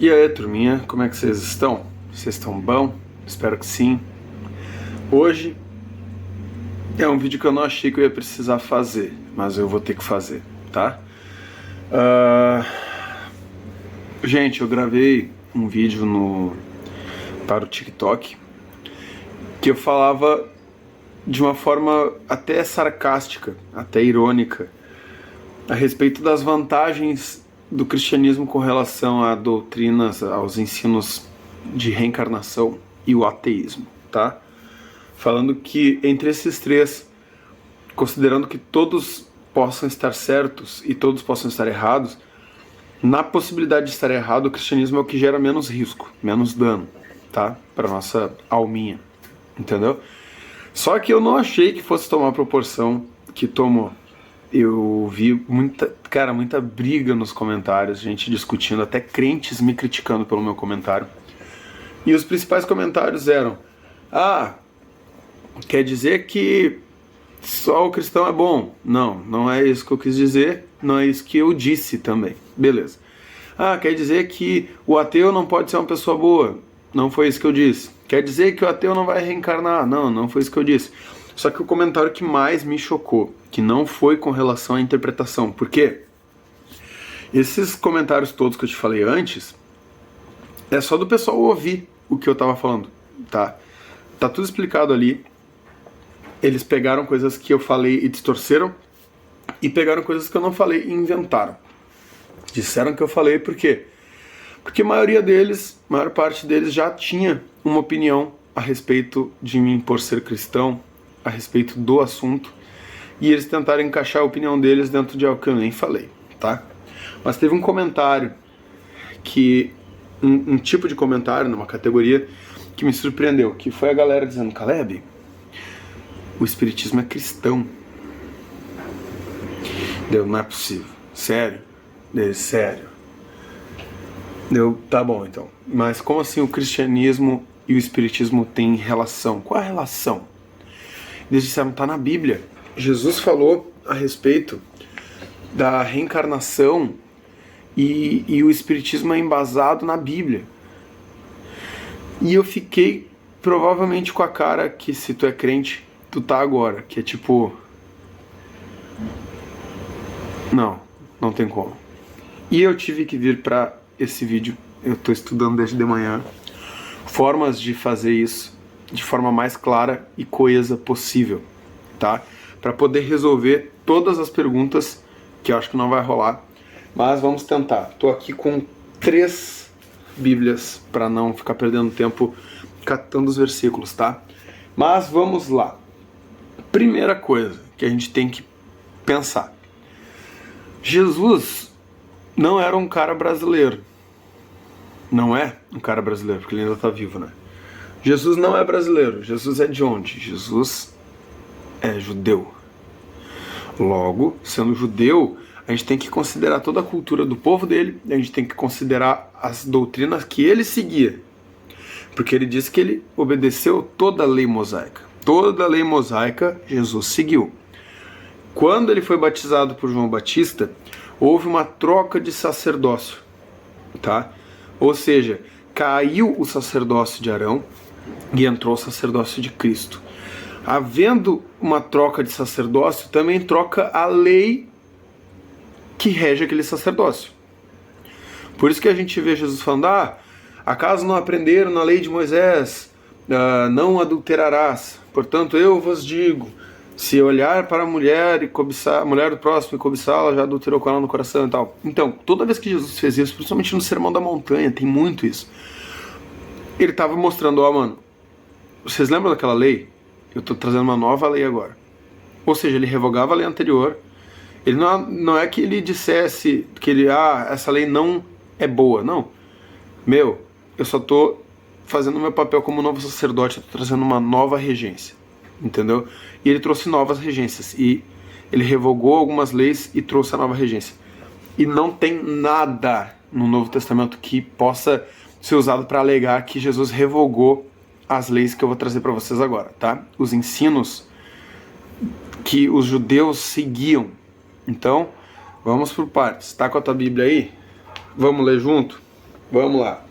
E aí, turminha, como é que vocês estão? Vocês estão bom? Espero que sim. Hoje é um vídeo que eu não achei que eu ia precisar fazer, mas eu vou ter que fazer, tá? Gente, eu gravei um vídeo para o TikTok que eu falava de uma forma até sarcástica, até irônica, a respeito das vantagens do cristianismo com relação a doutrinas, aos ensinos de reencarnação e o ateísmo, tá? Falando que entre esses três, considerando que todos possam estar certos e todos possam estar errados, na possibilidade de estar errado, o cristianismo é o que gera menos risco, menos dano, tá? Para nossa alminha, entendeu? Só que eu não achei que fosse tomar a proporção que tomou. Eu vi muita briga nos comentários, gente discutindo, até crentes me criticando pelo meu comentário. E os principais comentários eram: quer dizer que só o cristão é bom? Não, não é isso que eu quis dizer, não é isso que eu disse também. Beleza. Quer dizer que o ateu não pode ser uma pessoa boa? Não foi isso que eu disse. Quer dizer que o ateu não vai reencarnar? Não, não foi isso que eu disse. Só que o comentário que mais me chocou, que não foi com relação à interpretação. Por quê? Esses comentários todos que eu te falei antes, é só do pessoal ouvir o que eu tava falando, tá? Tá tudo explicado ali. Eles pegaram coisas que eu falei e distorceram, e pegaram coisas que eu não falei e inventaram. Disseram que eu falei por quê? Porque a maior parte deles já tinha uma opinião a respeito de mim por ser cristão, a respeito do assunto, e eles tentaram encaixar a opinião deles dentro de algo que eu nem falei, tá? Mas teve um comentário que um tipo de comentário numa categoria que me surpreendeu, que foi a galera dizendo: Caleb, o espiritismo é cristão. Não é possível. Sério? Sério. Tá bom então. Mas como assim o cristianismo e o espiritismo têm relação? Qual a relação? Eles disseram: tá na Bíblia. Jesus falou a respeito da reencarnação e o espiritismo é embasado na Bíblia. E eu fiquei provavelmente com a cara que, se tu é crente, tu tá agora, que é tipo: não tem como. E eu tive que vir para esse vídeo. Eu tô estudando desde de manhã formas de fazer isso de forma mais clara e coesa possível, tá? Para poder resolver todas as perguntas, que eu acho que não vai rolar, mas vamos tentar. Tô aqui com 3 Bíblias para não ficar perdendo tempo catando os versículos, tá? Mas vamos lá. Primeira coisa que a gente tem que pensar: Jesus não era um cara brasileiro. Não é um cara brasileiro, porque ele ainda está vivo, né? Jesus não é brasileiro. Jesus é de onde? Jesus é judeu. Logo, sendo judeu, a gente tem que considerar toda a cultura do povo dele, a gente tem que considerar as doutrinas que ele seguia. Porque ele diz que ele obedeceu toda a lei mosaica. Toda a lei mosaica Jesus seguiu. Quando ele foi batizado por João Batista, houve uma troca de sacerdócio, tá? Ou seja, caiu o sacerdócio de Arão e entrou o sacerdócio de Cristo. Havendo uma troca de sacerdócio, também troca a lei que rege aquele sacerdócio. Por isso que a gente vê Jesus falando: acaso não aprenderam na lei de Moisés, não adulterarás? Portanto, eu vos digo, se olhar para a mulher e cobiçar, a mulher do próximo e cobiçá-la, já adulterou com ela no coração e tal. Então, toda vez que Jesus fez isso, principalmente no Sermão da Montanha, tem muito isso. Ele estava mostrando: mano, vocês lembram daquela lei? Eu estou trazendo uma nova lei agora. Ou seja, ele revogava a lei anterior. Ele não é que ele dissesse que essa lei não é boa. Não. Eu só estou fazendo o meu papel como novo sacerdote, eu estou trazendo uma nova regência. Entendeu? E ele trouxe novas regências. E ele revogou algumas leis e trouxe a nova regência. E não tem nada no Novo Testamento que possa ser usado para alegar que Jesus revogou as leis que eu vou trazer para vocês agora, tá? Os ensinos que os judeus seguiam. Então, vamos por partes. Tá com a tua Bíblia aí? Vamos ler junto? Vamos lá.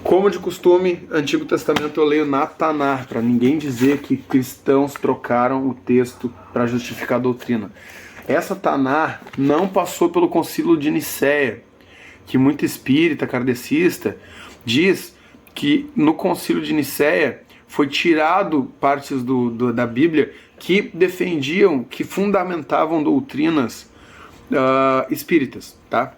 Como de costume, Antigo Testamento eu leio na Tanar, para ninguém dizer que cristãos trocaram o texto para justificar a doutrina. Essa Tanar não passou pelo Concílio de Nicéia, que muito espírita, kardecista, diz que no Concílio de Nicéia foi tirado partes da Bíblia que defendiam, que fundamentavam doutrinas espíritas, tá?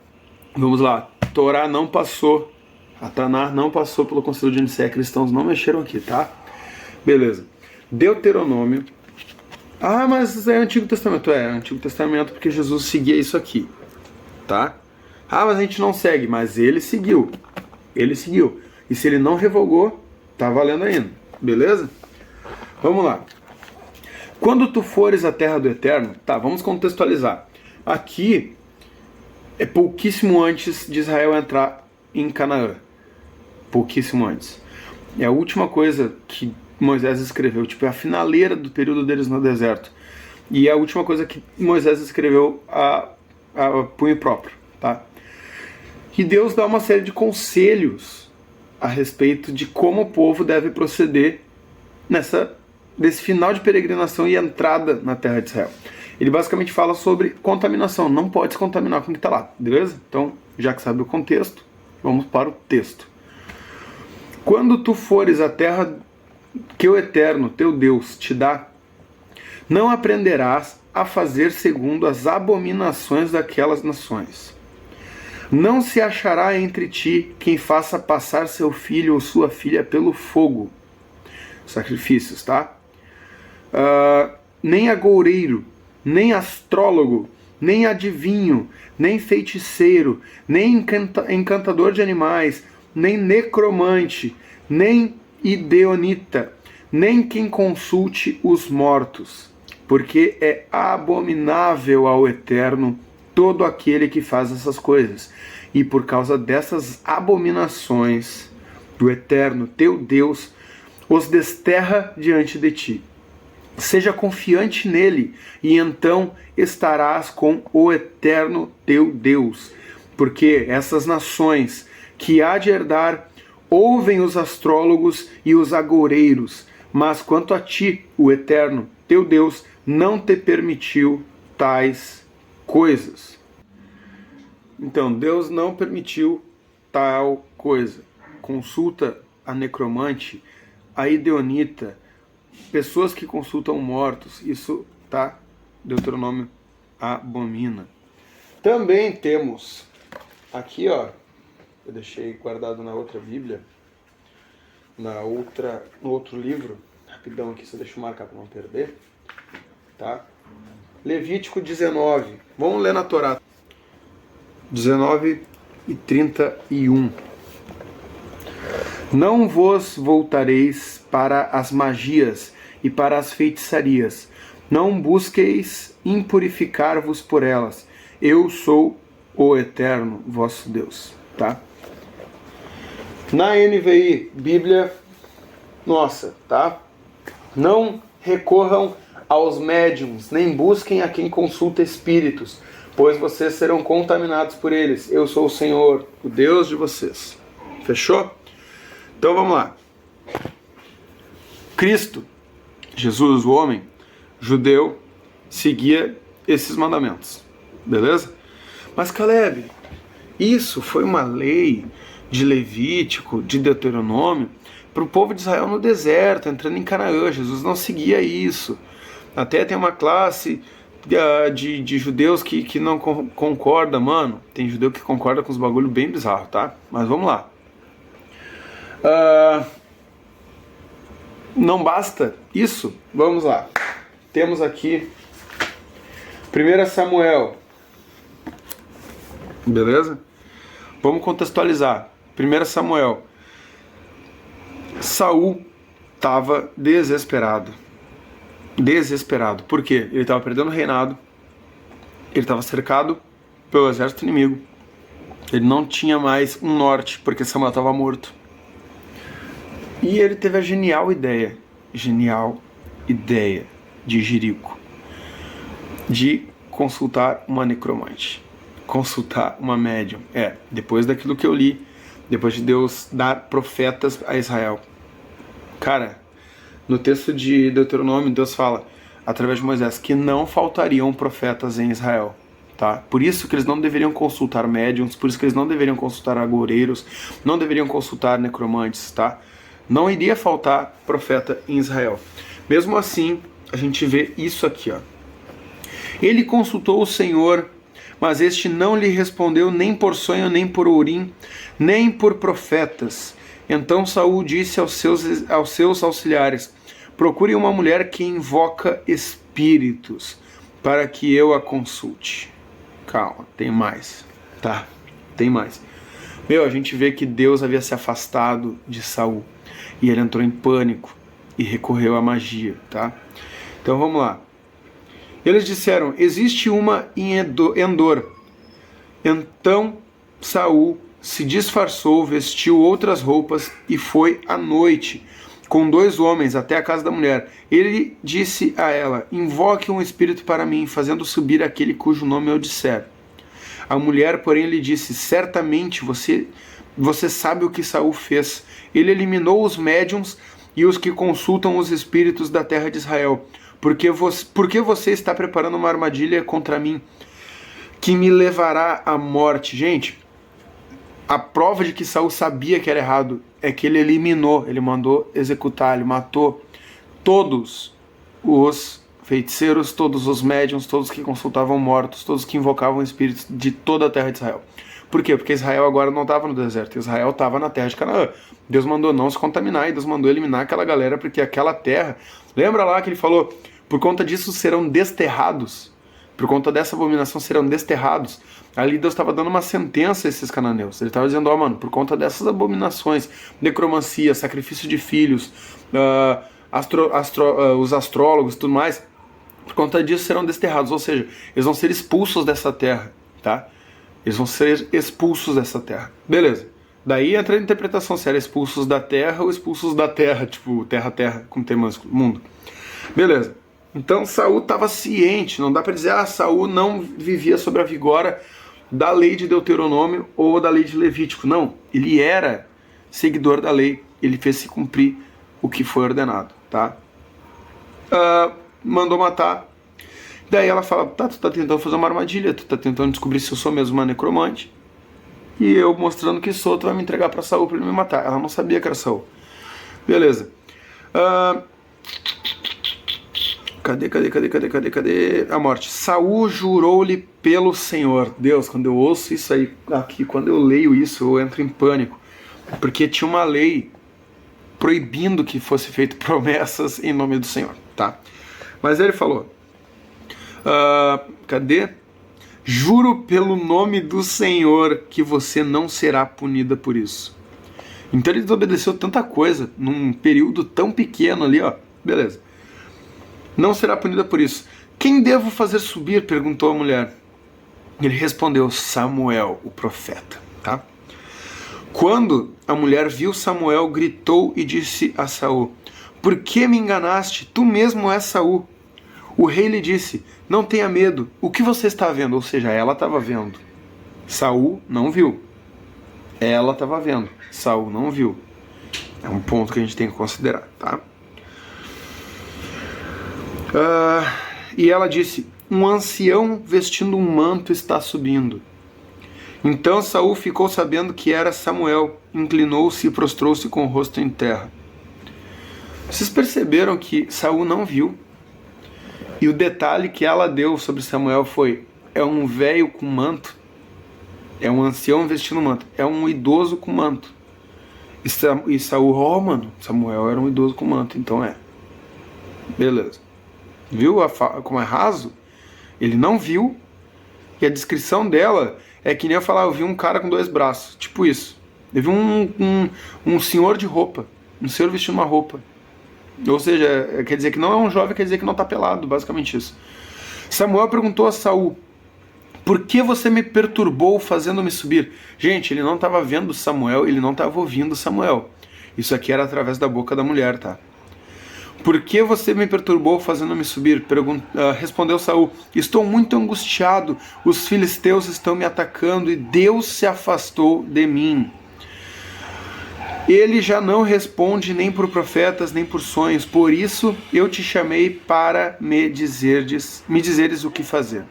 Vamos lá. Torá não passou, a Tanar não passou pelo Concílio de Nicéia, cristãos não mexeram aqui, tá? Beleza. Deuteronômio. Ah, mas é Antigo Testamento. É Antigo Testamento porque Jesus seguia isso aqui, tá? Ah, mas a gente não segue, mas ele seguiu. Ele seguiu. E se ele não revogou, tá valendo ainda. Beleza? Vamos lá. Quando tu fores à terra do Eterno, tá, vamos contextualizar. Aqui é pouquíssimo antes de Israel entrar em Canaã. Pouquíssimo antes. É a última coisa que Moisés escreveu, tipo, é a finaleira do período deles no deserto. E é a última coisa que Moisés escreveu a punho próprio, tá? E Deus dá uma série de conselhos a respeito de como o povo deve proceder desse final de peregrinação e entrada na terra de Israel. Ele basicamente fala sobre contaminação. Não pode se contaminar com o que está lá, beleza? Então, já que sabe o contexto, vamos para o texto. Quando tu fores à terra que o Eterno, teu Deus, te dá, não aprenderás a fazer segundo as abominações daquelas nações. Não se achará entre ti quem faça passar seu filho ou sua filha pelo fogo. Sacrifícios, tá? Nem agoureiro, nem astrólogo, nem adivinho, nem feiticeiro, nem encantador de animais, nem necromante, nem ideonita, nem quem consulte os mortos, porque é abominável ao Eterno todo aquele que faz essas coisas. E por causa dessas abominações, do Eterno, teu Deus, os desterra diante de ti. Seja confiante nele, e então estarás com o Eterno teu Deus. Porque essas nações que há de herdar ouvem os astrólogos e os agoureiros, mas quanto a ti, o Eterno teu Deus, não te permitiu tais coisas. Então, Deus não permitiu tal coisa. Consulta a necromante, a ideonita, pessoas que consultam mortos, isso, tá? Deuteronômio abomina. Também temos aqui, ó, eu deixei guardado na outra Bíblia, no outro livro, rapidão aqui, só deixa eu marcar para não perder, tá? Levítico 19, vamos ler na Torá, 19 e 31. Não vos voltareis para as magias e para as feitiçarias, não busqueis impurificar-vos por elas, eu sou o Eterno vosso Deus, tá? Na NVI, Bíblia nossa, tá? Não recorram aos médiums, nem busquem a quem consulta espíritos, pois vocês serão contaminados por eles. Eu sou o Senhor, o Deus de vocês. Fechou? Então vamos lá. Cristo, Jesus, o homem, judeu, seguia esses mandamentos. Beleza? Mas Caleb, isso foi uma lei de Levítico, de Deuteronômio, para o povo de Israel no deserto, entrando em Canaã. Jesus não seguia isso. Até tem uma classe de judeus que não concorda, mano. Tem judeu que concorda com os bagulho bem bizarro, tá? Mas vamos lá. Não basta isso? Vamos lá. Temos aqui 1 Samuel. Beleza? Vamos contextualizar. 1 Samuel. Saul estava desesperado. Desesperado. Por quê? Ele estava perdendo o reinado. Ele estava cercado pelo exército inimigo. Ele não tinha mais um norte, porque Samuel estava morto. E ele teve a genial ideia de Jerico, de consultar uma necromante, consultar uma médium. Depois daquilo que eu li, depois de Deus dar profetas a Israel. Cara, no texto de Deuteronômio, Deus fala, através de Moisés, que não faltariam profetas em Israel. Tá? Por isso que eles não deveriam consultar médiums, por isso que eles não deveriam consultar agoureiros, não deveriam consultar necromantes, tá? Não iria faltar profeta em Israel. Mesmo assim, a gente vê isso aqui, ó. Ele consultou o Senhor, mas este não lhe respondeu nem por sonho, nem por Urim, nem por profetas. Então Saul disse aos seus auxiliares, procure uma mulher que invoca espíritos, para que eu a consulte. Calma, tem mais, tá? Tem mais. A gente vê que Deus havia se afastado de Saul, e ele entrou em pânico, e recorreu à magia, tá? Então vamos lá. Eles disseram, existe uma em Endor. Então Saul se disfarçou, vestiu outras roupas e foi à noite com 2 homens até a casa da mulher. Ele disse a ela, invoque um espírito para mim, fazendo subir aquele cujo nome eu disser. A mulher, porém, lhe disse, certamente você sabe o que Saul fez. Ele eliminou os médiuns e os que consultam os espíritos da terra de Israel. Porque você está preparando uma armadilha contra mim, que me levará à morte. Gente, a prova de que Saul sabia que era errado é que ele eliminou, ele mandou executar, ele matou todos os feiticeiros, todos os médiuns, todos que consultavam mortos, todos que invocavam espíritos de toda a terra de Israel. Por quê? Porque Israel agora não estava no deserto, Israel estava na terra de Canaã. Deus mandou não se contaminar e Deus mandou eliminar aquela galera, porque aquela terra... Lembra lá que ele falou, por conta disso serão desterrados, por conta dessa abominação serão desterrados. Ali Deus estava dando uma sentença a esses cananeus. Ele estava dizendo, mano, por conta dessas abominações, necromancia, sacrifício de filhos, os astrólogos e tudo mais, por conta disso serão desterrados. Ou seja, eles vão ser expulsos dessa terra, tá? Eles vão ser expulsos dessa terra. Beleza. Daí entra a interpretação se era expulsos da terra ou expulsos da terra, tipo terra, com T maiúsculo, mundo. Beleza. Então Saul estava ciente, não dá para dizer, Saul não vivia sob a vigora da lei de Deuteronômio ou da lei de Levítico. Não, ele era seguidor da lei, ele fez se cumprir o que foi ordenado, tá? Mandou matar. Daí ela fala, tu tá tentando fazer uma armadilha, tu tá tentando descobrir se eu sou mesmo uma necromante, e eu mostrando que sou, tu vai me entregar pra Saul pra ele me matar. Ela não sabia que era Saul. Beleza. Cadê a morte? Saul jurou-lhe pelo Senhor. Deus, quando eu ouço isso aí aqui, quando eu leio isso, eu entro em pânico. Porque tinha uma lei proibindo que fosse feito promessas em nome do Senhor, tá? Mas ele falou, juro pelo nome do Senhor que você não será punida por isso. Então ele desobedeceu tanta coisa num período tão pequeno ali, ó. Beleza. Não será punida por isso. Quem devo fazer subir? Perguntou a mulher. Ele respondeu, Samuel, o profeta, tá? Quando a mulher viu Samuel, gritou e disse a Saul, por que me enganaste? Tu mesmo és Saul. O rei lhe disse, não tenha medo, o que você está vendo? Ou seja, ela estava vendo. Saul não viu. Ela estava vendo. Saul não viu. É um ponto que a gente tem que considerar, tá? E ela disse, um ancião vestindo um manto está subindo. Então Saul ficou sabendo que era Samuel, inclinou-se e prostrou-se com o rosto em terra. Vocês perceberam que Saul não viu? E o detalhe que ela deu sobre Samuel foi, é um velho com manto, é um ancião vestindo manto, é um idoso com manto. E Saul, mano, Samuel era um idoso com manto, então é. Beleza. Viu como é raso? Ele não viu, e a descrição dela é que nem eu falar, eu vi um cara com 2 braços, tipo isso. Eu vi um senhor de roupa, um senhor vestindo uma roupa. Ou seja, quer dizer que não é um jovem, quer dizer que não está pelado, basicamente isso. Samuel perguntou a Saul, por que você me perturbou fazendo-me subir? Gente, ele não estava vendo Samuel, ele não estava ouvindo Samuel. Isso aqui era através da boca da mulher, tá? Por que você me perturbou fazendo-me subir? Respondeu Saul, estou muito angustiado, os filisteus estão me atacando e Deus se afastou de mim. Ele já não responde nem por profetas, nem por sonhos. Por isso eu te chamei para me dizeres o que fazer.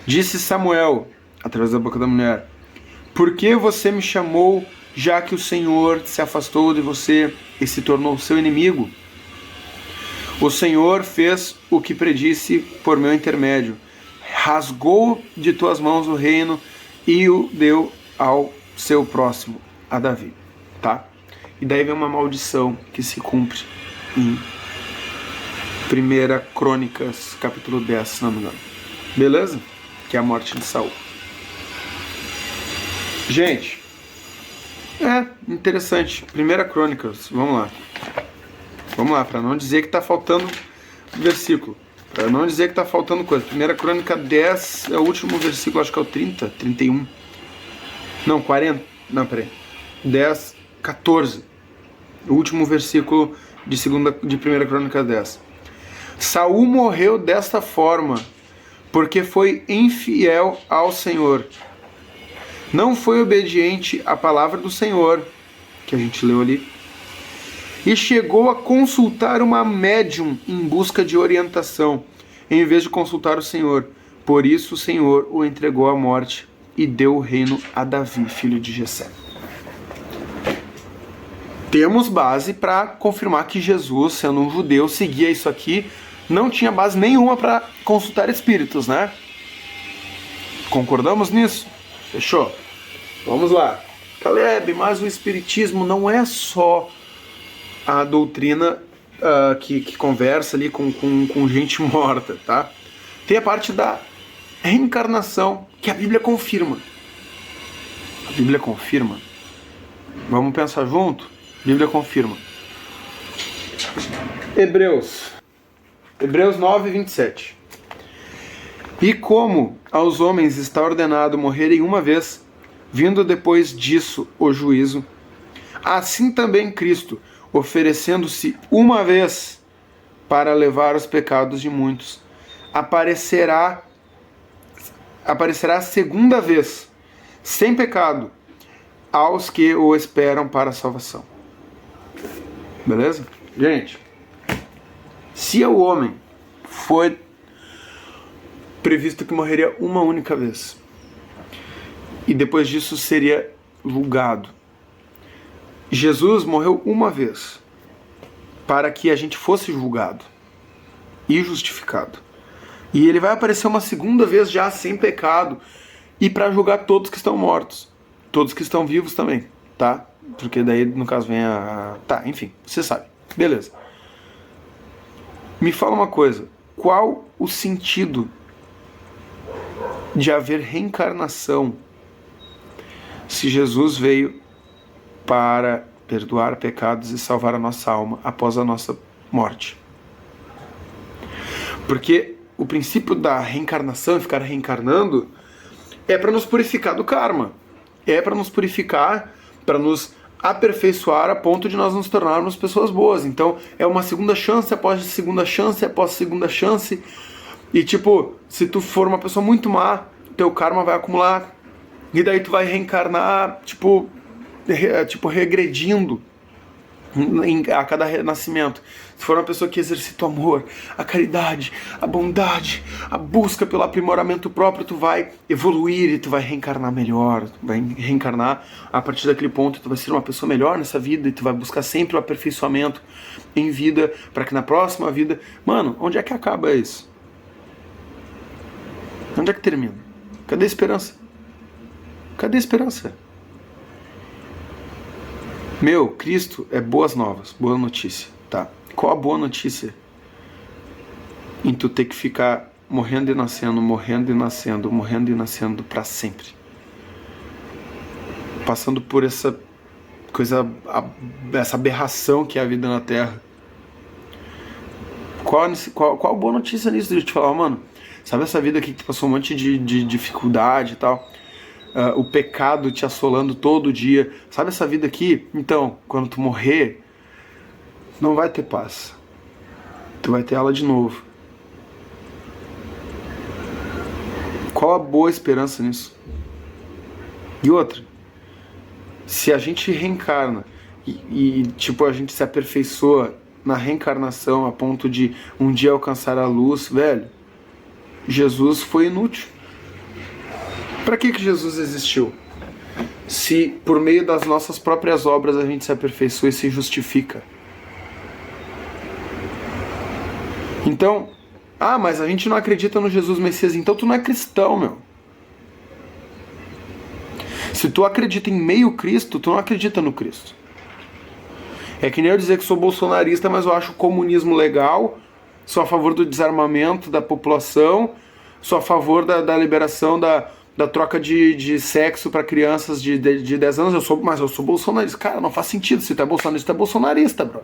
Disse Samuel, através da boca da mulher: por que você me chamou, já que o Senhor se afastou de você e se tornou seu inimigo? O Senhor fez o que predisse por meu intermédio. Rasgou de tuas mãos o reino e o deu ao seu próximo, a Davi. Tá? E daí vem uma maldição que se cumpre em 1 Crônicas, capítulo 10, se não me engano. Beleza? Que é a morte de Saul. Gente, interessante. 1 Crônicas, vamos lá, para não dizer que tá faltando versículo. Para não dizer que tá faltando coisa. 1 Crônica 10 é o último versículo, acho que é o 30, 31. Não, 40. Não, peraí. 10, 14. O último versículo de 1 Crônica 10. Saul morreu desta forma, porque foi infiel ao Senhor. Não foi obediente à palavra do Senhor, que a gente leu ali, e chegou a consultar uma médium em busca de orientação, em vez de consultar o Senhor. Por isso o Senhor o entregou à morte e deu o reino a Davi, filho de Jessé. Temos base para confirmar que Jesus, sendo um judeu, seguia isso aqui. Não tinha base nenhuma para consultar espíritos, né? Concordamos nisso? Fechou? Vamos lá. Caleb, mas o espiritismo não é só a doutrina que conversa ali com gente morta, tá? Tem a parte da reencarnação, que a Bíblia confirma. A Bíblia confirma. Vamos pensar junto? A Bíblia confirma. Hebreus 9, 27. E como aos homens está ordenado morrerem uma vez, vindo depois disso o juízo, assim também Cristo, oferecendo-se uma vez para levar os pecados de muitos, aparecerá a segunda vez, sem pecado, aos que o esperam para a salvação. Beleza? Gente, se o homem foi previsto que morreria uma única vez, e depois disso seria julgado, Jesus morreu uma vez para que a gente fosse julgado e justificado. E ele vai aparecer uma segunda vez já sem pecado e para julgar todos que estão mortos, todos que estão vivos também, tá? Porque daí no caso vem tá, enfim, você sabe. Beleza. Me fala uma coisa, qual o sentido de haver reencarnação se Jesus veio para perdoar pecados e salvar a nossa alma após a nossa morte? Porque o princípio da reencarnação, ficar reencarnando, é para nos purificar do karma. É para nos purificar, para nos aperfeiçoar a ponto de nós nos tornarmos pessoas boas. Então é uma segunda chance após segunda chance após segunda chance. E tipo, se tu for uma pessoa muito má, teu karma vai acumular. E daí tu vai reencarnar, tipo regredindo a cada renascimento. Se for uma pessoa que exercita o amor, a caridade, a bondade, a busca pelo aprimoramento próprio, tu vai evoluir e tu vai reencarnar melhor. Tu vai reencarnar a partir daquele ponto, tu vai ser uma pessoa melhor nessa vida e tu vai buscar sempre o aperfeiçoamento em vida, para que na próxima vida... Mano, onde é que acaba isso? Onde é que termina? Cadê a esperança? Cadê a esperança? Meu, Cristo é boas novas, boa notícia, tá? Qual a boa notícia? Em tu ter que ficar morrendo e nascendo, morrendo e nascendo, morrendo e nascendo para sempre. Passando por essa coisa, essa aberração que é a vida na Terra. Qual a boa notícia nisso? De eu te falar, mano, sabe essa vida aqui que tu passou um monte de dificuldade e tal? O pecado te assolando todo dia. Sabe essa vida aqui? Então, quando tu morrer, não vai ter paz. Tu vai ter ela de novo. Qual a boa esperança nisso? E outra, se a gente reencarna tipo, a gente se aperfeiçoa na reencarnação a ponto de um dia alcançar a luz, velho, Jesus foi inútil. Para que Jesus existiu? Se por meio das nossas próprias obras a gente se aperfeiçoa e se justifica. Então, mas a gente não acredita no Jesus Messias, então tu não é cristão, meu. Se tu acredita em meio Cristo, tu não acredita no Cristo. É que nem eu dizer que sou bolsonarista, mas eu acho o comunismo legal, sou a favor do desarmamento da população, sou a favor da liberação da troca de sexo para crianças de 10 anos, mas eu sou bolsonarista. Cara, não faz sentido. Se tu é bolsonarista, tu é bolsonarista, bro.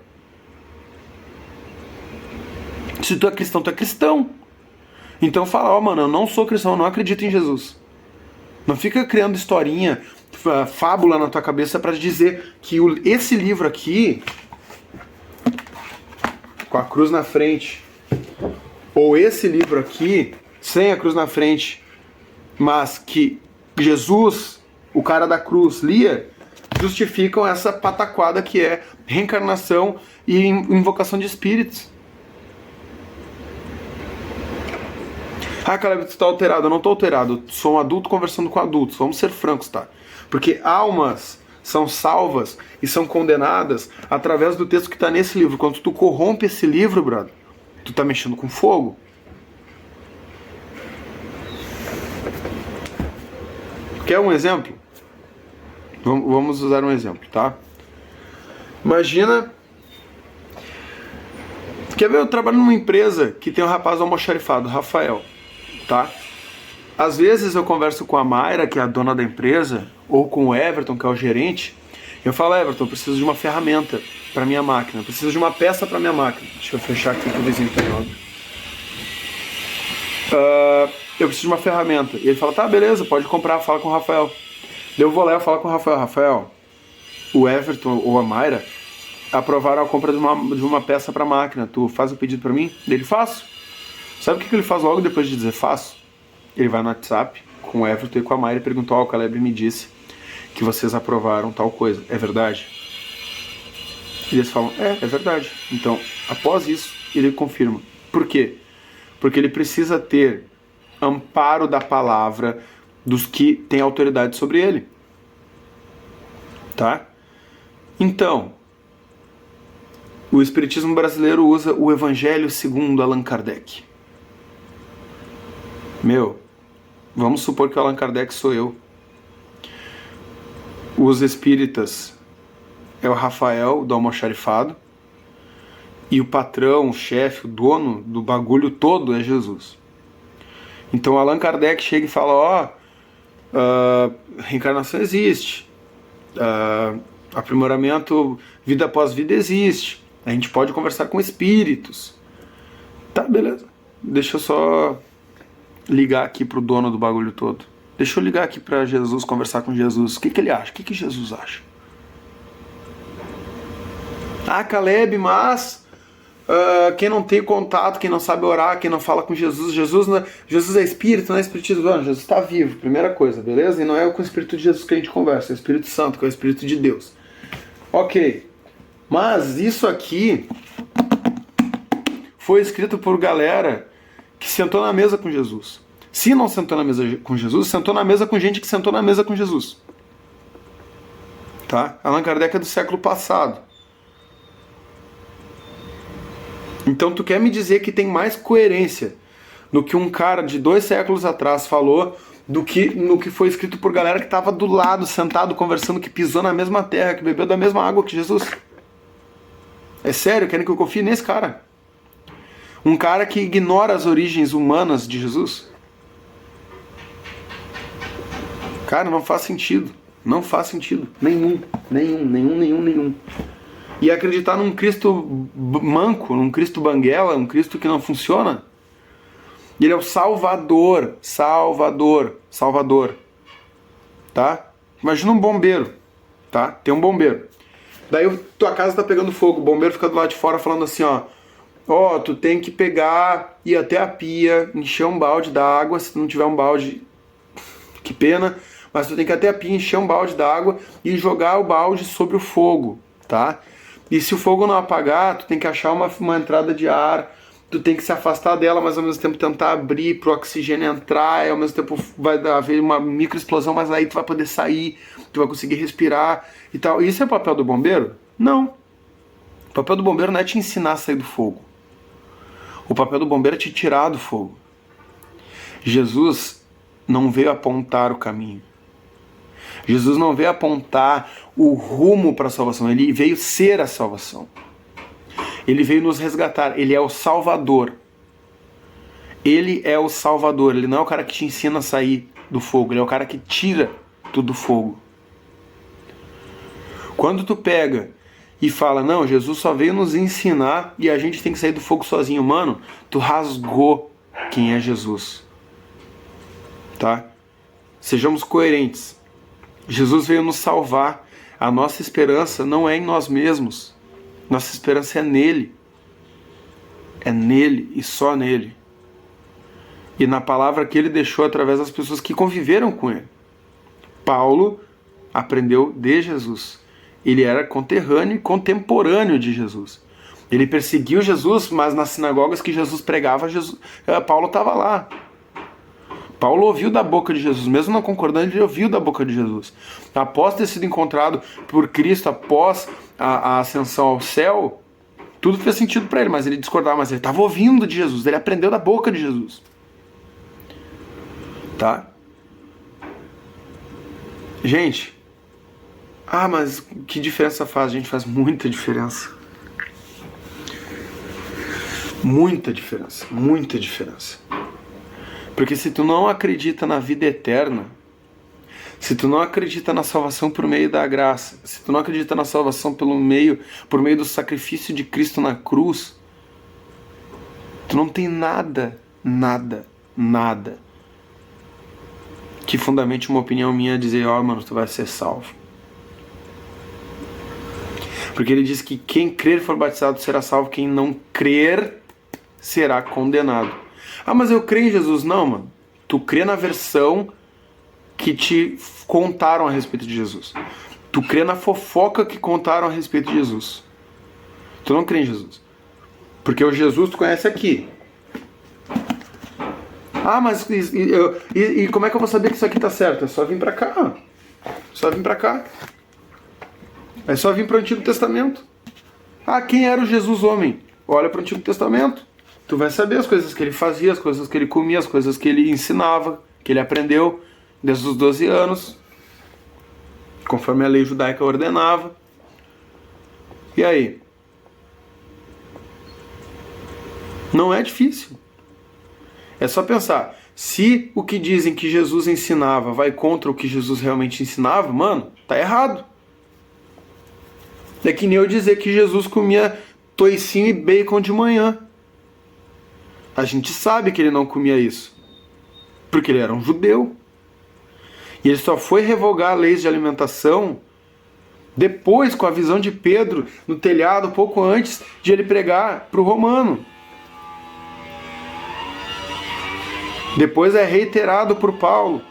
Se tu é cristão, tu é cristão. Então fala, mano, eu não sou cristão, eu não acredito em Jesus. Não fica criando historinha, fábula na tua cabeça para dizer que esse livro aqui, com a cruz na frente, ou esse livro aqui, sem a cruz na frente, mas que Jesus, o cara da cruz, lia, justificam essa pataquada que é reencarnação e invocação de espíritos. Caleb, tu tá alterado. Eu não tô alterado. Eu sou um adulto conversando com adultos. Vamos ser francos, tá? Porque almas são salvas e são condenadas através do texto que tá nesse livro. Quando tu corrompe esse livro, brother, tu tá mexendo com fogo. Quer um exemplo? Vamos usar um exemplo, tá? Imagina... Quer ver? Eu trabalho numa empresa que tem um rapaz almoxarifado, Rafael. Tá? Às vezes eu converso com a Mayra, que é a dona da empresa, ou com o Everton, que é o gerente, e eu falo, Everton, eu preciso de uma ferramenta para minha máquina, eu preciso de uma peça para minha máquina. Deixa eu fechar aqui com o vizinho que eu preciso de uma ferramenta. E ele fala, tá, beleza, pode comprar, fala com o Rafael. Eu vou lá e falo com o Rafael, Rafael, o Everton ou a Mayra aprovaram a compra de uma peça para máquina, tu faz o pedido para mim? Ele, faço. Sabe o que ele faz logo depois de dizer faço? Ele vai no WhatsApp com o Everton e com a Mayra e perguntou, o Caleb me disse que vocês aprovaram tal coisa. É verdade? E eles falam, é verdade. Então, após isso, ele confirma. Por quê? Porque ele precisa ter amparo da palavra dos que têm autoridade sobre ele. Tá? Então, o Espiritismo brasileiro usa o Evangelho segundo Allan Kardec. Meu, vamos supor que o Allan Kardec sou eu. Os espíritas é o Rafael, do almoxarifado, e o patrão, o chefe, o dono do bagulho todo é Jesus. Então Allan Kardec chega e fala, reencarnação existe, aprimoramento, vida após vida existe, a gente pode conversar com espíritos. Tá, beleza. Deixa eu só ligar aqui pro dono do bagulho todo. Deixa eu ligar aqui pra Jesus, conversar com Jesus. O que ele acha? O que Jesus acha? Caleb, mas quem não tem contato, quem não sabe orar, quem não fala com Jesus, Jesus é espírito, não é espiritismo. Não, Jesus está vivo, primeira coisa, beleza? E não é com o Espírito de Jesus que a gente conversa, é o Espírito Santo, que é o Espírito de Deus. Ok, mas isso aqui foi escrito por galera que sentou na mesa com Jesus. Se não sentou na mesa com Jesus, sentou na mesa com gente que sentou na mesa com Jesus. Tá? Allan Kardec é do século passado. Então tu quer me dizer que tem mais coerência no que um cara de 2 séculos atrás falou do que no que foi escrito por galera que estava do lado, sentado, conversando, que pisou na mesma terra, que bebeu da mesma água que Jesus? É sério? Querem que eu confie nesse cara? Um cara que ignora as origens humanas de Jesus? Cara, não faz sentido. Não faz sentido. Nenhum. E acreditar num Cristo manco, num Cristo banguela, um Cristo que não funciona. Ele é o Salvador. Salvador. Tá? Imagina um bombeiro. Tá? Tem um bombeiro. Daí tua casa tá pegando fogo. O bombeiro fica do lado de fora falando assim, tu tem que pegar, ir até a pia, encher um balde d'água. Se tu não tiver um balde, que pena. Mas tu tem que ir até a pia, encher um balde d'água e jogar o balde sobre o fogo. tá? E se o fogo não apagar, tu tem que achar uma entrada de ar, tu tem que se afastar dela, mas ao mesmo tempo tentar abrir para o oxigênio entrar, e ao mesmo tempo vai haver uma microexplosão, mas aí tu vai poder sair, tu vai conseguir respirar e tal. Isso é o papel do bombeiro? Não. O papel do bombeiro não é te ensinar a sair do fogo. O papel do bombeiro é te tirar do fogo. Jesus não veio apontar o caminho. Jesus não veio apontar o rumo para a salvação, ele veio ser a salvação. Ele veio nos resgatar, ele é o Salvador. Ele é o Salvador, ele não é o cara que te ensina a sair do fogo, ele é o cara que tira tu do fogo. Quando tu pega e fala, não, Jesus só veio nos ensinar e a gente tem que sair do fogo sozinho, mano, tu rasgou quem é Jesus. Tá? Sejamos coerentes. Jesus veio nos salvar. A nossa esperança não é em nós mesmos. Nossa esperança é nele. É nele e só nele. E na palavra que ele deixou através das pessoas que conviveram com ele. Paulo aprendeu de Jesus. Ele era conterrâneo e contemporâneo de Jesus. Ele perseguiu Jesus, mas nas sinagogas que Jesus pregava, Paulo estava lá. Paulo ouviu da boca de Jesus, mesmo não concordando, ele ouviu da boca de Jesus. Após ter sido encontrado por Cristo, após a ascensão ao céu, tudo fez sentido para ele, mas ele discordava, mas ele estava ouvindo de Jesus, ele aprendeu da boca de Jesus. Tá? Gente, mas que diferença faz? Gente, faz muita diferença. Muita diferença, muita diferença. Porque se tu não acredita na vida eterna, se tu não acredita na salvação por meio da graça, se tu não acredita na salvação por meio do sacrifício de Cristo na cruz, tu não tem nada que fundamente uma opinião minha dizer, mano, tu vai ser salvo. Porque ele diz que quem crer e for batizado será salvo, quem não crer será condenado. Mas eu creio em Jesus. Não, mano. Tu crê na versão que te contaram a respeito de Jesus. Tu crê na fofoca que contaram a respeito de Jesus. Tu não crê em Jesus. Porque o Jesus tu conhece aqui. Mas e como é que eu vou saber que isso aqui tá certo? É só vir pra cá. Só vir pra cá. É só vir pro Antigo Testamento. Quem era o Jesus homem? Olha pro Antigo Testamento. Tu vai saber as coisas que ele fazia, as coisas que ele comia, as coisas que ele ensinava, que ele aprendeu desde os 12 anos, conforme a lei judaica ordenava. E aí? Não é difícil. É só pensar, se o que dizem que Jesus ensinava vai contra o que Jesus realmente ensinava, mano, tá errado. É que nem eu dizer que Jesus comia toicinho e bacon de manhã. A gente sabe que ele não comia isso, porque ele era um judeu. E ele só foi revogar leis de alimentação depois, com a visão de Pedro no telhado, pouco antes de ele pregar para o romano. Depois é reiterado por Paulo,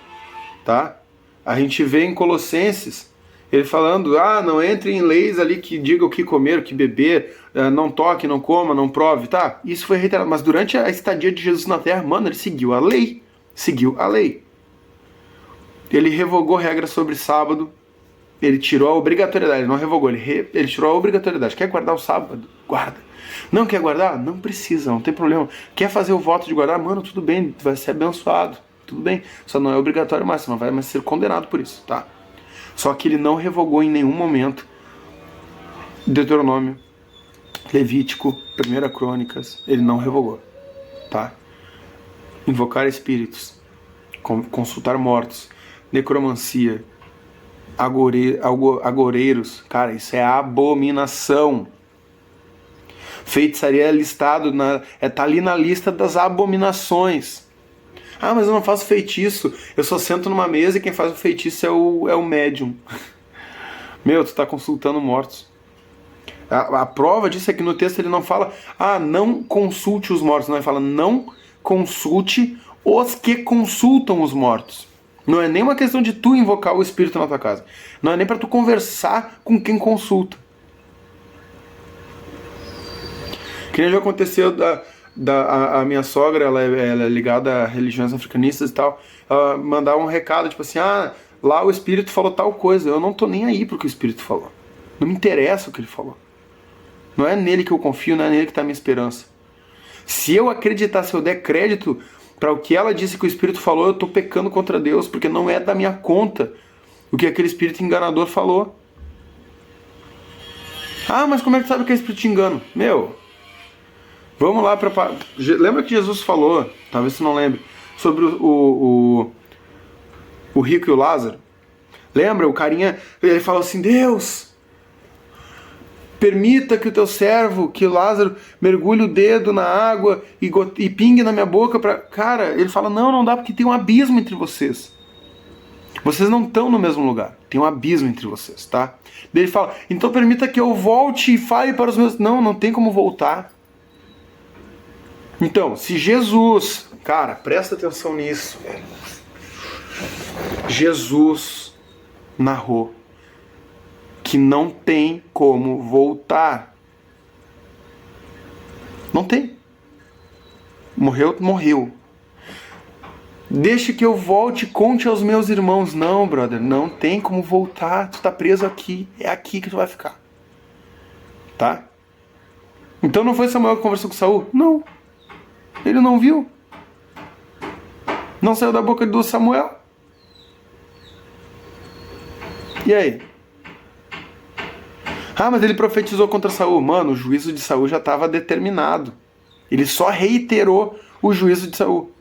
tá? A gente vê em Colossenses ele falando, não entre em leis ali que digam o que comer, o que beber, não toque, não coma, não prove, tá? Isso foi reiterado, mas durante a estadia de Jesus na Terra, mano, ele seguiu a lei. Ele revogou regras sobre sábado, ele tirou a obrigatoriedade, ele não revogou, ele tirou a obrigatoriedade. Quer guardar o sábado? Guarda. Não quer guardar? Não precisa, não tem problema. Quer fazer o voto de guardar? Mano, tudo bem, vai ser abençoado, tudo bem. Só não é obrigatório mais, você não vai mais ser condenado por isso, tá? Só que ele não revogou em nenhum momento Deuteronômio, Levítico, 1 Crônicas, ele não revogou, tá? Invocar espíritos, consultar mortos, necromancia, agoreiros, cara, isso é abominação. Feitiçaria é listado, tá ali na lista das abominações. Mas eu não faço feitiço, eu só sento numa mesa e quem faz o feitiço é o médium. Meu, tu tá consultando mortos. A prova disso é que no texto ele não fala, não consulte os mortos, não, ele fala, não consulte os que consultam os mortos. Não é nem uma questão de tu invocar o espírito na tua casa, não é nem para tu conversar com quem consulta. Que nem já aconteceu a minha sogra, ela é ligada a religiões africanistas e tal, ela mandar um recado, tipo assim, lá o Espírito falou tal coisa, eu não tô nem aí pro que o Espírito falou. Não me interessa o que ele falou. Não é nele que eu confio, não é nele que tá a minha esperança. Se eu acreditar, se eu der crédito para o que ela disse que o Espírito falou, eu tô pecando contra Deus, porque não é da minha conta o que aquele Espírito enganador falou. Mas como é que sabe que é Espírito de engano? Vamos lá para... Lembra que Jesus falou, talvez você não lembre, sobre o rico e o Lázaro? Lembra? O carinha, ele fala assim, Deus, permita que o teu servo, que o Lázaro, mergulhe o dedo na água e pingue na minha boca. Cara, ele fala, não dá porque tem um abismo entre vocês. Vocês não estão no mesmo lugar. Tem um abismo entre vocês, tá? Daí ele fala, então permita que eu volte e fale para os meus... Não tem como voltar. Então, se Jesus... Cara, presta atenção nisso, velho. Jesus narrou que não tem como voltar. Não tem. Morreu. Deixa que eu volte e conte aos meus irmãos. Não, brother, não tem como voltar. Tu tá preso aqui. É aqui que tu vai ficar. Tá? Então não foi Samuel que conversou com Saul? Não. Ele não viu. Não saiu da boca do Samuel. E aí? Mas ele profetizou contra Saul. Mano, o juízo de Saul já estava determinado. Ele só reiterou o juízo de Saul.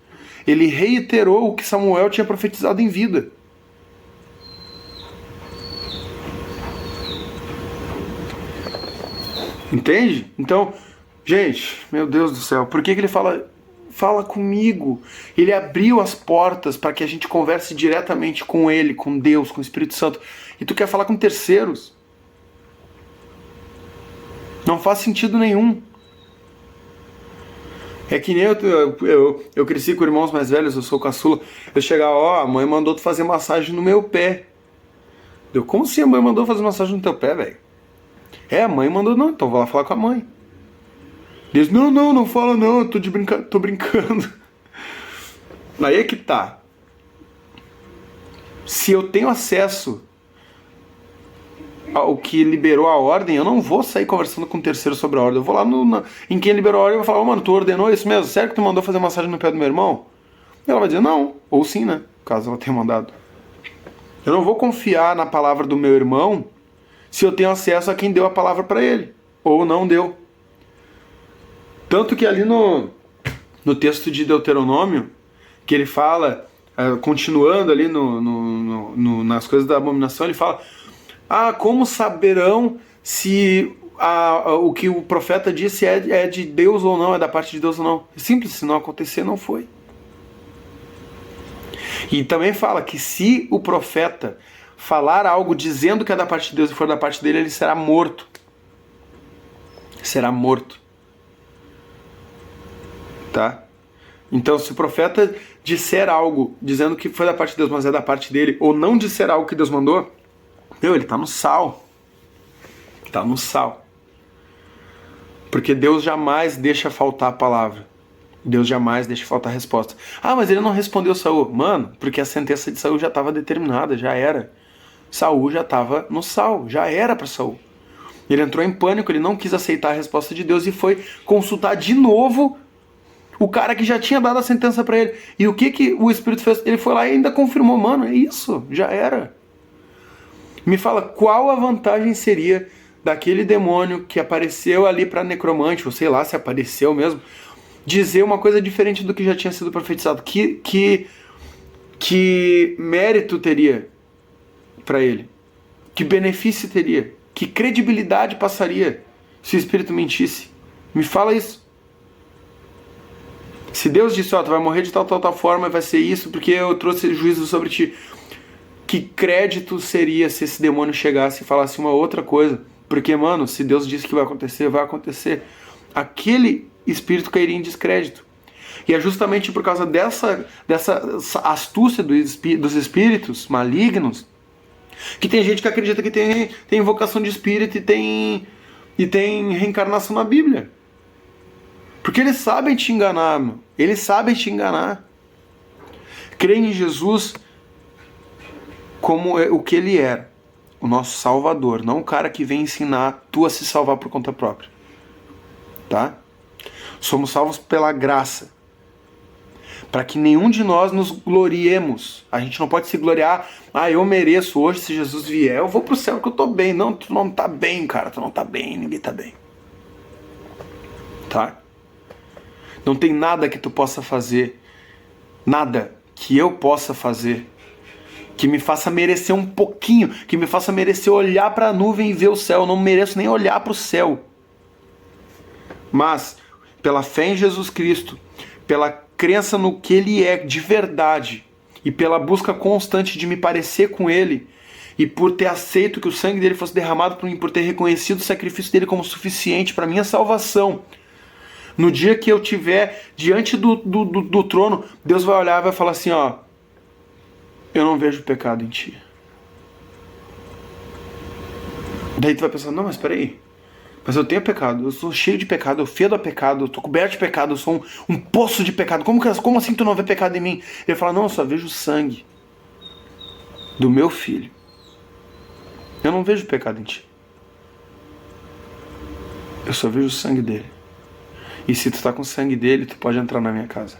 Ele reiterou o que Samuel tinha profetizado em vida. Entende? Então, gente, meu Deus do céu, por que ele fala comigo? Ele abriu as portas para que a gente converse diretamente com ele, com Deus, com o Espírito Santo. E tu quer falar com terceiros? Não faz sentido nenhum. É que nem eu cresci com irmãos mais velhos, eu sou caçula. Eu chegar, a mãe mandou tu fazer massagem no meu pé. Como assim a mãe mandou fazer massagem no teu pé, velho? A mãe mandou, não, então vou lá falar com a mãe. Diz, não fala não, eu tô brincando. Aí é que tá. Se eu tenho acesso ao que liberou a ordem, eu não vou sair conversando com o terceiro sobre a ordem. Eu vou lá em quem liberou a ordem e vou falar, mano, tu ordenou isso mesmo? Sério que tu mandou fazer massagem no pé do meu irmão? E ela vai dizer não, ou sim, né? Caso ela tenha mandado. Eu não vou confiar na palavra do meu irmão se eu tenho acesso a quem deu a palavra para ele, ou não deu. Tanto que ali no texto de Deuteronômio, que ele fala, continuando ali nas coisas da abominação, ele fala, como saberão se o que o profeta disse é de Deus ou não, é da parte de Deus ou não? É simples, se não acontecer, não foi. E também fala que se o profeta falar algo dizendo que é da parte de Deus e for da parte dele, ele será morto. Será morto. Tá? Então, se o profeta disser algo dizendo que foi da parte de Deus, mas é da parte dele, ou não disser algo que Deus mandou, ele tá no sal. Tá no sal. Porque Deus jamais deixa faltar a palavra. Deus jamais deixa faltar a resposta. Mas ele não respondeu Saul. Mano, porque a sentença de Saul já estava determinada, já era. Saul já estava no sal, já era para Saul. Ele entrou em pânico, ele não quis aceitar a resposta de Deus e foi consultar de novo o cara que já tinha dado a sentença para ele. E o que o Espírito fez? Ele foi lá e ainda confirmou, mano, é isso, já era. Me fala, qual a vantagem seria daquele demônio que apareceu ali para necromante, ou sei lá se apareceu mesmo, dizer uma coisa diferente do que já tinha sido profetizado? Que mérito teria para ele? Que benefício teria? Que credibilidade passaria se o Espírito mentisse? Me fala isso. Se Deus disse, tu vai morrer de tal forma, vai ser isso, porque eu trouxe juízo sobre ti. Que crédito seria se esse demônio chegasse e falasse uma outra coisa? Porque, mano, se Deus disse que vai acontecer, vai acontecer. Aquele espírito cairia em descrédito. E é justamente por causa dessa astúcia dos espíritos malignos que tem gente que acredita que tem invocação de espírito e tem reencarnação na Bíblia. Porque eles sabem te enganar, meu. Eles sabem te enganar. Crê em Jesus como o que ele era. O nosso Salvador. Não o cara que vem ensinar tu a se salvar por conta própria. Tá? Somos salvos pela graça. Para que nenhum de nós nos gloriemos. A gente não pode se gloriar. Eu mereço hoje, se Jesus vier, eu vou pro céu porque eu tô bem. Não, tu não tá bem, cara. Tu não tá bem, ninguém tá bem. Tá? Não tem nada que tu possa fazer. Nada que eu possa fazer que me faça merecer um pouquinho, que me faça merecer olhar para a nuvem e ver o céu. Eu não mereço nem olhar para o céu. Mas, pela fé em Jesus Cristo, pela crença no que Ele é de verdade, e pela busca constante de me parecer com Ele, e por ter aceito que o sangue dele fosse derramado por mim, por ter reconhecido o sacrifício dele como suficiente para minha salvação, no dia que eu estiver diante do trono, Deus vai olhar e vai falar assim, ó, eu não vejo pecado em ti. Daí tu vai pensar, não, mas peraí, mas eu tenho pecado, eu sou cheio de pecado, eu fedo a pecado, eu tô coberto de pecado, eu sou um poço de pecado, como assim tu não vê pecado em mim? Ele fala, não, eu só vejo o sangue do meu filho. Eu não vejo pecado em ti. Eu só vejo o sangue dele. E se tu tá com o sangue dele, tu pode entrar na minha casa.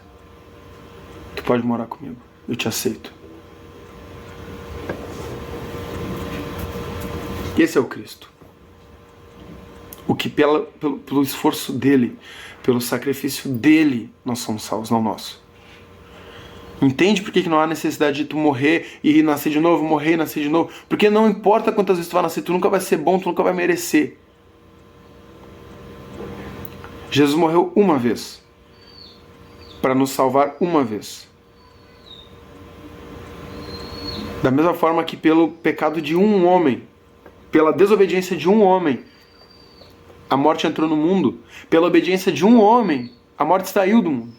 Tu pode morar comigo. Eu te aceito. Esse é o Cristo. O que pelo esforço dele, pelo sacrifício dele, nós somos salvos, não nosso. Entende por que não há necessidade de tu morrer e nascer de novo, morrer e nascer de novo? Porque não importa quantas vezes tu vai nascer, tu nunca vai ser bom, tu nunca vai merecer. Jesus morreu uma vez, para nos salvar uma vez. Da mesma forma que pelo pecado de um homem, pela desobediência de um homem, a morte entrou no mundo. Pela obediência de um homem, a morte saiu do mundo.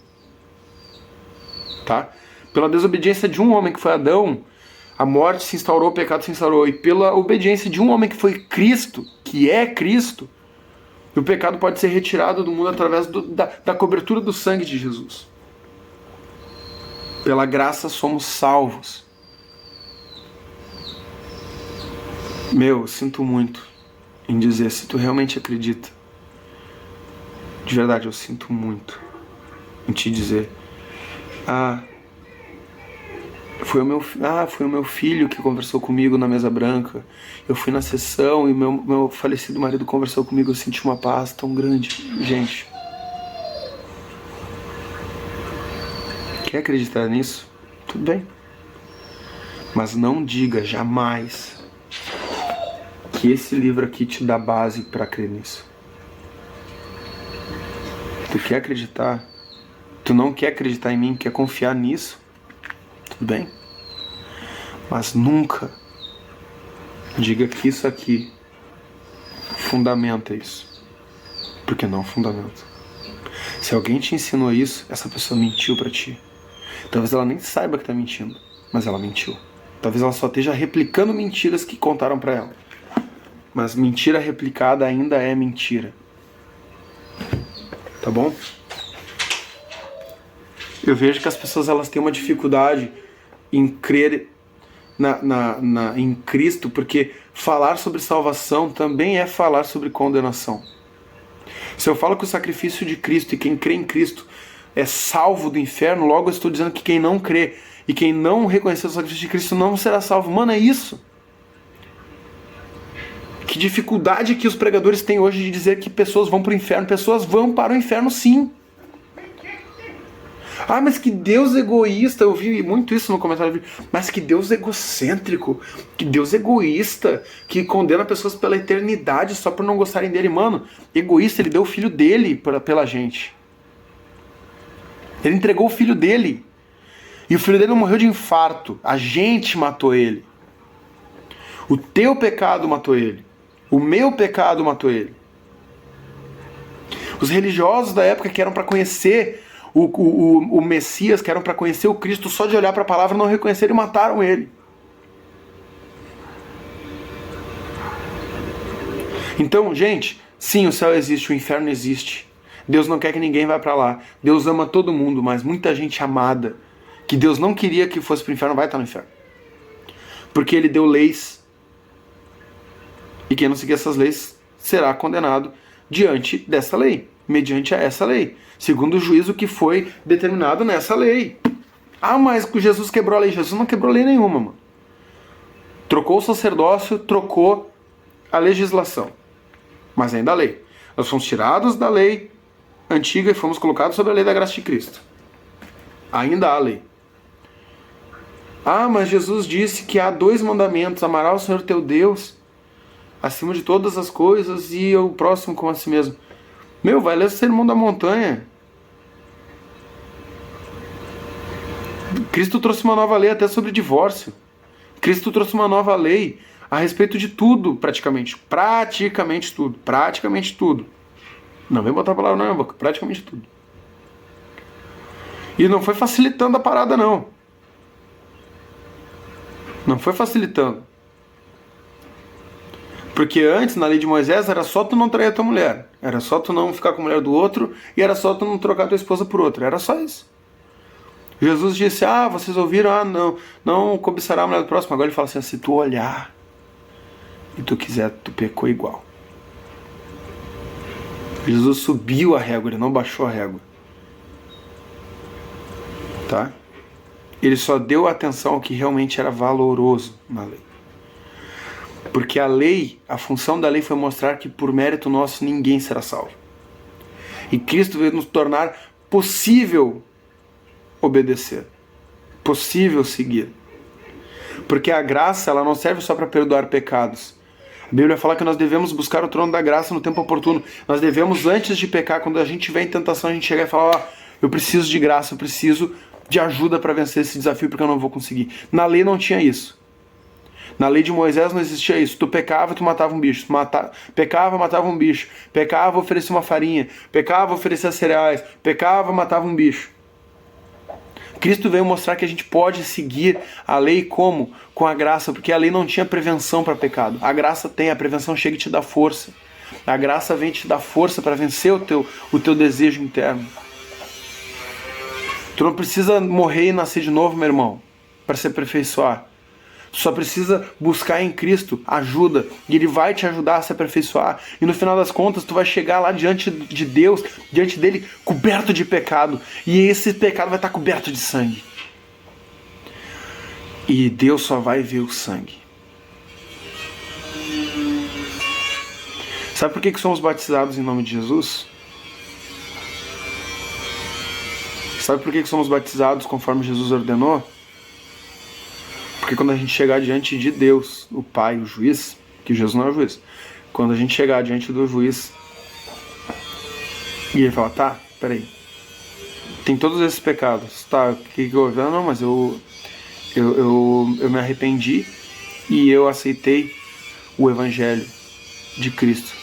Tá? Pela desobediência de um homem, que foi Adão, a morte se instaurou, o pecado se instaurou. E pela obediência de um homem que foi Cristo, que é Cristo, o pecado pode ser retirado do mundo através da cobertura do sangue de Jesus. Pela graça somos salvos. Eu sinto muito em dizer, se tu realmente acredita, de verdade, eu sinto muito em te dizer, foi o meu filho que conversou comigo na mesa branca, eu fui na sessão e meu falecido marido conversou comigo, eu senti uma paz tão grande. Gente, quer acreditar nisso? Tudo bem, mas não diga jamais que esse livro aqui te dá base para crer nisso. Tu quer acreditar? Tu não quer acreditar em mim, quer confiar nisso? Tudo bem? Mas nunca diga que isso aqui fundamenta isso. Porque não fundamenta. Se alguém te ensinou isso, essa pessoa mentiu para ti. Talvez ela nem saiba que tá mentindo, mas ela mentiu. Talvez ela só esteja replicando mentiras que contaram para ela. Mas mentira replicada ainda é mentira. Tá bom? Eu vejo que as pessoas elas têm uma dificuldade em crer em Cristo, porque falar sobre salvação também é falar sobre condenação. Se eu falo que o sacrifício de Cristo e quem crê em Cristo é salvo do inferno, logo eu estou dizendo que quem não crê e quem não reconhecer o sacrifício de Cristo não será salvo. Mano, é isso. Que dificuldade que os pregadores têm hoje de dizer que pessoas vão para o inferno. Pessoas vão para o inferno, sim. Mas que Deus egoísta. Eu vi muito isso no comentário. Mas que Deus egocêntrico. Que Deus egoísta. Que condena pessoas pela eternidade só por não gostarem dele. Mano, egoísta, ele deu o filho dele pela gente. Ele entregou o filho dele. E o filho dele não morreu de infarto. A gente matou ele. O teu pecado matou ele. O meu pecado matou ele. Os religiosos da época que eram para conhecer o Messias, que eram para conhecer o Cristo, só de olhar para a palavra não reconheceram e mataram ele. Então, gente, sim, o céu existe, o inferno existe. Deus não quer que ninguém vá para lá. Deus ama todo mundo, mas muita gente amada, que Deus não queria que fosse para o inferno, vai estar no inferno. Porque Ele deu leis, e quem não seguir essas leis será condenado diante dessa lei, mediante a essa lei, segundo o juízo que foi determinado nessa lei. Ah, mas Jesus quebrou a lei. Jesus não quebrou lei nenhuma, mano. Trocou o sacerdócio, trocou a legislação, mas ainda a lei. Nós fomos tirados da lei antiga e fomos colocados sobre a lei da graça de Cristo. Ainda há lei. Ah, mas Jesus disse que há 2 mandamentos: amarás o Senhor teu Deus acima de todas as coisas e o próximo como a si mesmo. Meu, vai ler o Sermão da Montanha. Cristo trouxe uma nova lei até sobre divórcio. Cristo trouxe uma nova lei a respeito de tudo, praticamente. Praticamente tudo. Praticamente tudo. Não vem botar a palavra na minha boca. Praticamente tudo. E não foi facilitando a parada, não. Não foi facilitando. Porque antes, na lei de Moisés, era só tu não trair a tua mulher. Era só tu não ficar com a mulher do outro. E era só tu não trocar tua esposa por outra. Era só isso. Jesus disse, vocês ouviram, não cobiçará a mulher do próximo. Agora ele fala assim, se tu olhar e tu quiser, tu pecou igual. Jesus subiu a régua, ele não baixou a régua. Tá? Ele só deu atenção ao que realmente era valoroso na lei. Porque a lei, a função da lei foi mostrar que por mérito nosso ninguém será salvo. E Cristo veio nos tornar possível obedecer, possível seguir. Porque a graça, ela não serve só para perdoar pecados. A Bíblia fala que nós devemos buscar o trono da graça no tempo oportuno. Nós devemos, antes de pecar, quando a gente tiver em tentação, a gente chegar e falar, eu preciso de graça, eu preciso de ajuda para vencer esse desafio, porque eu não vou conseguir. Na lei não tinha isso. Na lei de Moisés não existia isso. Tu pecava, tu matava um bicho. Pecava, matava um bicho. Pecava, oferecia uma farinha. Pecava, oferecia cereais. Pecava, matava um bicho. Cristo veio mostrar que a gente pode seguir a lei como? Com a graça, porque a lei não tinha prevenção para pecado. A graça tem, a prevenção chega e te dá força. A graça vem te dar força para vencer o teu desejo interno. Tu não precisa morrer e nascer de novo, meu irmão, para se aperfeiçoar. Tu só precisa buscar em Cristo ajuda, e Ele vai te ajudar a se aperfeiçoar. E no final das contas, tu vai chegar lá diante de Deus, diante dele, coberto de pecado. E esse pecado vai estar coberto de sangue. E Deus só vai ver o sangue. Sabe por que somos batizados em nome de Jesus? Sabe por que somos batizados conforme Jesus ordenou? Porque quando a gente chegar diante de Deus, o Pai, o juiz, que Jesus não é o juiz, quando a gente chegar diante do juiz e ele falar, tá, peraí, tem todos esses pecados, tá, o que houve? Não, mas eu me arrependi e eu aceitei o Evangelho de Cristo.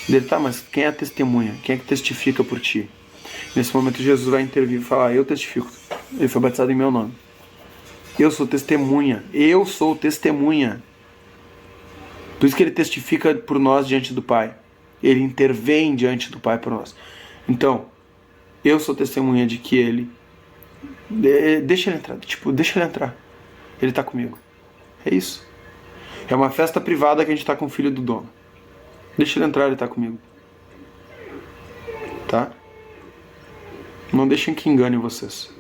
Ele, tá, mas quem é a testemunha? Quem é que testifica por ti? Nesse momento Jesus vai intervir e falar, eu testifico, ele foi batizado em meu nome. Eu sou testemunha. Eu sou testemunha. Por isso que ele testifica por nós diante do Pai. Ele intervém diante do Pai por nós. Então, eu sou testemunha de que ele... Deixa ele entrar. Deixa ele entrar. Ele está comigo. É isso. É uma festa privada que a gente está com o filho do dono. Deixa ele entrar, ele está comigo. Tá? Não deixem que enganem vocês.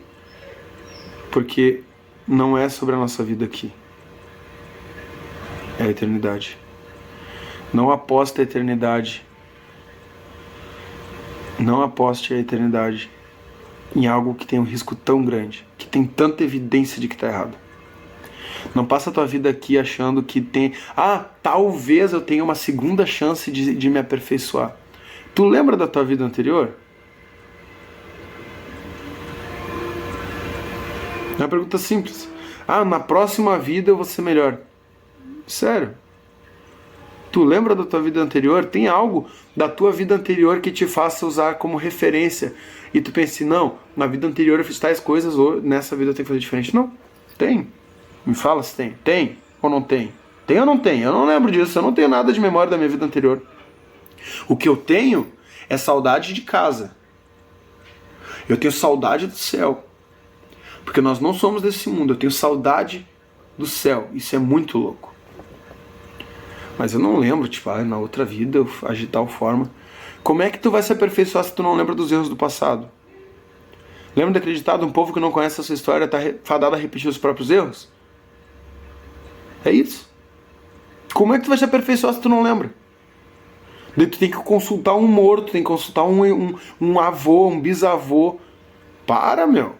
Porque... não é sobre a nossa vida aqui. É a eternidade. Não aposte a eternidade. Não aposte a eternidade em algo que tem um risco tão grande, que tem tanta evidência de que está errado. Não passa a tua vida aqui achando que tem... talvez eu tenha uma segunda chance de me aperfeiçoar. Tu lembra da tua vida anterior? É uma pergunta simples. Na próxima vida eu vou ser melhor. Sério? Tu lembra da tua vida anterior? Tem algo da tua vida anterior que te faça usar como referência e tu pense, não, na vida anterior eu fiz tais coisas, ou nessa vida eu tenho que fazer diferente. Não, tem. Me fala se tem. Tem ou não tem? Tem ou não tem? Eu não lembro disso, eu não tenho nada de memória da minha vida anterior. O que eu tenho é saudade de casa. Eu tenho saudade do céu. Porque nós não somos desse mundo. Eu tenho saudade do céu. Isso é muito louco. Mas eu não lembro, tipo, na outra vida eu agi de tal forma. Como é que tu vai se aperfeiçoar se tu não lembra dos erros do passado? Lembra de acreditar de um povo que não conhece essa história está fadado a repetir os próprios erros? É isso. Como é que tu vai se aperfeiçoar se tu não lembra? Daí tu tem que consultar um morto, tem que consultar um avô, um bisavô. Para, meu.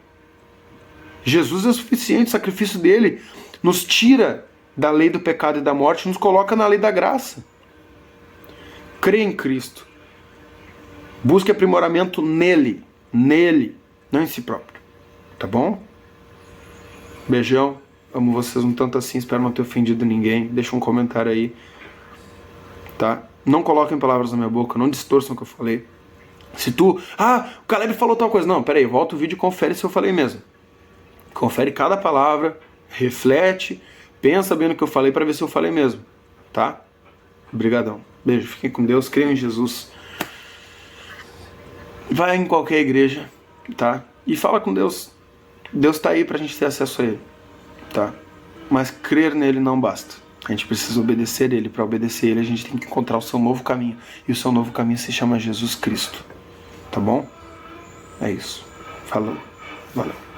Jesus é o suficiente, o sacrifício dele nos tira da lei do pecado e da morte, nos coloca na lei da graça. Crê em Cristo. Busque aprimoramento nele, não em si próprio. Tá bom? Beijão. Amo vocês um tanto assim, espero não ter ofendido ninguém. Deixa um comentário aí. Tá? Não coloquem palavras na minha boca, não distorçam o que eu falei. Se tu... o Caleb falou tal coisa. Não, peraí, volta o vídeo e confere se eu falei mesmo. Confere cada palavra, reflete, pensa bem no que eu falei para ver se eu falei mesmo. Tá? Obrigadão. Beijo, fiquem com Deus, creiam em Jesus. Vai em qualquer igreja, tá? E fala com Deus. Deus tá aí pra gente ter acesso a Ele, tá? Mas crer nele não basta. A gente precisa obedecer Ele. Para obedecer Ele, a gente tem que encontrar o seu novo caminho. E o seu novo caminho se chama Jesus Cristo. Tá bom? É isso. Falou. Valeu.